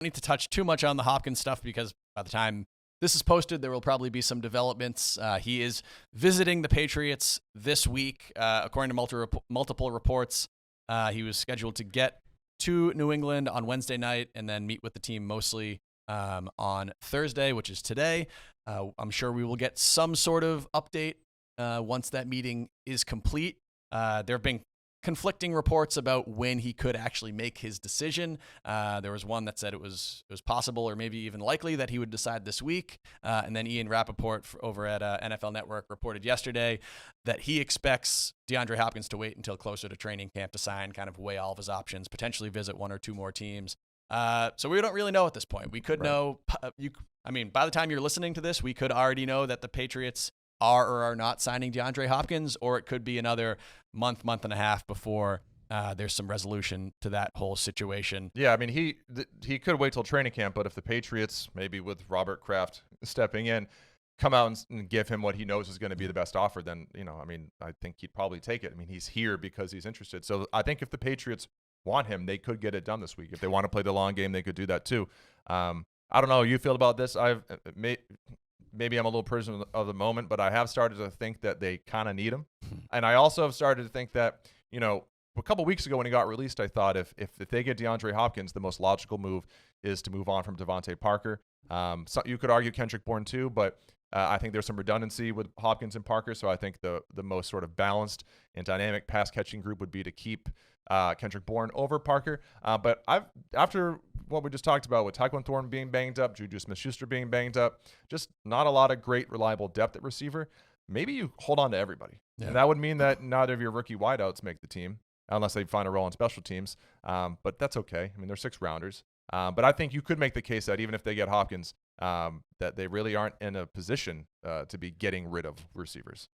need to touch too much on the Hopkins stuff because by the time this is posted, there will probably be some developments. He is visiting the Patriots this week, according to multiple reports. He was scheduled to get to New England on Wednesday night and then meet with the team mostly on Thursday, which is today. I'm sure we will get some sort of update once that meeting is complete. There have been conflicting reports about when he could actually make his decision. There was one that said it was possible or maybe even likely that he would decide this week. And then Ian Rappaport over at NFL Network reported yesterday that he expects DeAndre Hopkins to wait until closer to training camp to sign, kind of weigh all of his options, potentially visit one or two more teams. So we don't really know at this point. We could know, by the time you're listening to this, we could already know that the Patriots are or are not signing DeAndre Hopkins, or it could be another month and a half before there's some resolution to that whole situation. Yeah, I mean, he could wait till training camp, but if the Patriots, maybe with Robert Kraft stepping in, come out and give him what he knows is going to be the best offer, then, I think he'd probably take it. I mean, he's here because he's interested. So I think if the Patriots want him, they could get it done this week. If they want to play the long game, they could do that too. I don't know how you feel about this. Maybe I'm a little prisoner of the moment, but I have started to think that they kind of need him. And I also have started to think that, a couple weeks ago when he got released, I thought if they get DeAndre Hopkins, the most logical move is to move on from Devontae Parker. So you could argue Kendrick Bourne too, but I think there's some redundancy with Hopkins and Parker. So I think the most sort of balanced and dynamic pass catching group would be to keep Kendrick Bourne over Parker. But after what we just talked about with Tyquan Thornton being banged up, Juju Smith-Schuster being banged up, just not a lot of great reliable depth at receiver, maybe you hold on to everybody. Yeah. And that would mean that neither of your rookie wideouts make the team unless they find a role in special teams. But that's okay. I mean, they're 6-rounders. But I think you could make the case that even if they get Hopkins, that they really aren't in a position to be getting rid of receivers.